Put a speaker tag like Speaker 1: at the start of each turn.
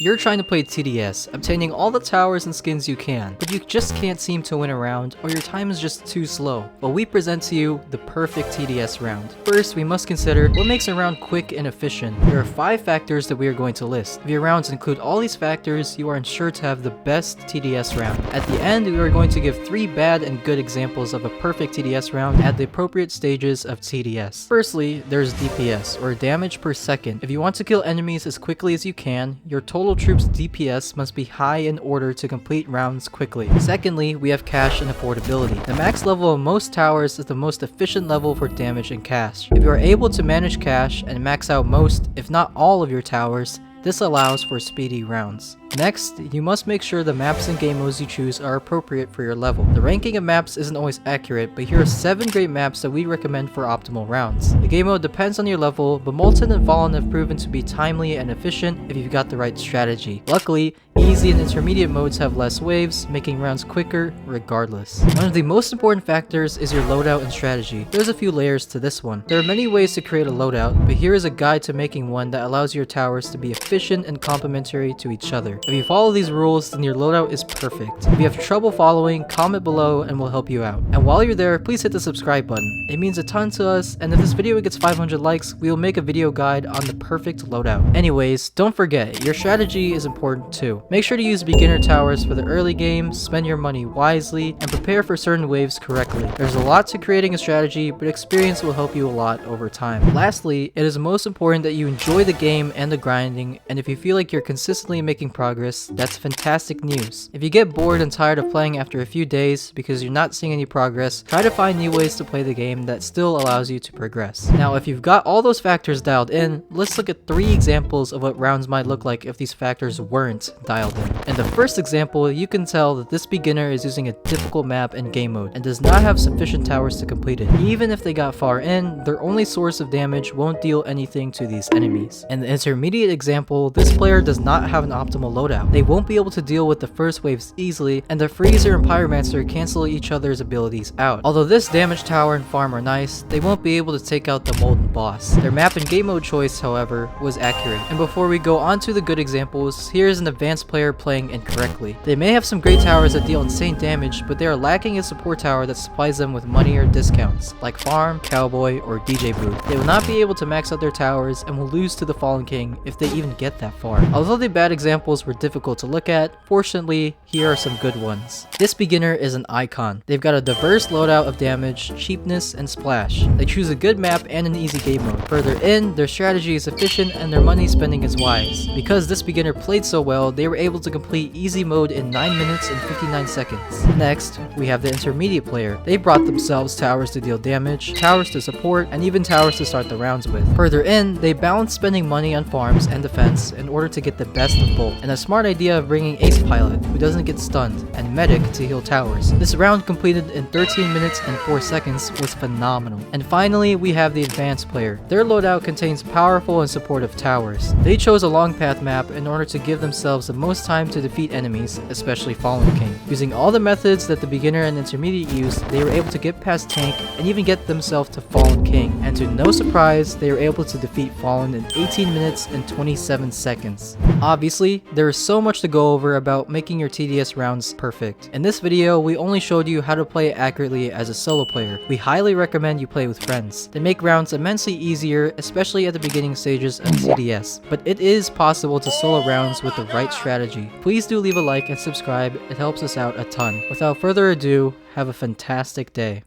Speaker 1: You're trying to play TDS, obtaining all the towers and skins you can, but you just can't seem to win a round, or your time is just too slow. Well, we present to you the perfect TDS round. First, we must consider what makes a round quick and efficient. There are 5 factors that we are going to list. If your rounds include all these factors, you are ensured to have the best TDS round. At the end, we are going to give 3 bad and good examples of a perfect TDS round at the appropriate stages of TDS. Firstly, there's DPS, or damage per second. If you want to kill enemies as quickly as you can, your total troops DPS must be high in order to complete rounds quickly. Secondly, we have cash and affordability. The max level of most towers is the most efficient level for damage and cash. If you are able to manage cash and max out most, if not all of your towers, this allows for speedy rounds. Next, you must make sure the maps and game modes you choose are appropriate for your level. The ranking of maps isn't always accurate, but here are 7 great maps that we recommend for optimal rounds. The game mode depends on your level, but Molten and Fallen have proven to be timely and efficient if you've got the right strategy. Luckily, easy and intermediate modes have less waves, making rounds quicker regardless. One of the most important factors is your loadout and strategy. There's a few layers to this one. There are many ways to create a loadout, but here is a guide to making one that allows your towers to be efficient and complementary to each other. If you follow these rules, then your loadout is perfect. If you have trouble following, comment below and we'll help you out. And while you're there, please hit the subscribe button. It means a ton to us, and if this video gets 500 likes, we will make a video guide on the perfect loadout. Anyways, don't forget, your strategy is important too. Make sure to use beginner towers for the early game, spend your money wisely, and prepare for certain waves correctly. There's a lot to creating a strategy, but experience will help you a lot over time. Lastly, it is most important that you enjoy the game and the grinding, and if you feel like you're consistently making progress, that's fantastic news. If you get bored and tired of playing after a few days because you're not seeing any progress, try to find new ways to play the game that still allows you to progress. Now, if you've got all those factors dialed in, let's look at 3 examples of what rounds might look like if these factors weren't dialed in. In the first example, you can tell that this beginner is using a difficult map and game mode and does not have sufficient towers to complete it. Even if they got far in, their only source of damage won't deal anything to these enemies. In the intermediate example, this player does not have an optimal loadout. They won't be able to deal with the first waves easily, and the Freezer and Pyromancer cancel each other's abilities out. Although this damage tower and farm are nice, they won't be able to take out the Molten boss. Their map and game mode choice, however, was accurate. And before we go on to the good examples, here's an advanced player playing incorrectly. They may have some great towers that deal insane damage, but they are lacking a support tower that supplies them with money or discounts, like Farm, Cowboy, or DJ Booth. They will not be able to max out their towers and will lose to the Fallen King if they even get that far. Although the bad examples were difficult to look at, fortunately, here are some good ones. This beginner is an icon. They've got a diverse loadout of damage, cheapness, and splash. They choose a good map and an easy game mode. Further in, their strategy is efficient and their money spending is wise. Because this beginner played so well, they were able to complete easy mode in 9 minutes and 59 seconds. Next, we have the intermediate player. They brought themselves towers to deal damage, towers to support, and even towers to start the rounds with. Further in, they balanced spending money on farms and defense in order to get the best of both, and a smart idea of bringing Ace Pilot, who doesn't get stunned, and Medic to heal towers. This round completed in 13 minutes and 4 seconds was phenomenal. And finally, we have the advanced player. Their loadout contains powerful and supportive towers. They chose a long path map in order to give themselves the most time to defeat enemies, especially Fallen King. Using all the methods that the beginner and intermediate used, they were able to get past Tank and even get themselves to Fallen King. And to no surprise, they were able to defeat Fallen in 18 minutes and 27 seconds. Obviously, there is so much to go over about making your TDS rounds perfect. In this video, we only showed you how to play accurately as a solo player. We highly recommend you play with friends. They make rounds immensely easier, especially at the beginning stages of TDS. But it is possible to solo rounds with the right strategy. Please do leave a like and subscribe, it helps us out a ton. Without further ado, have a fantastic day.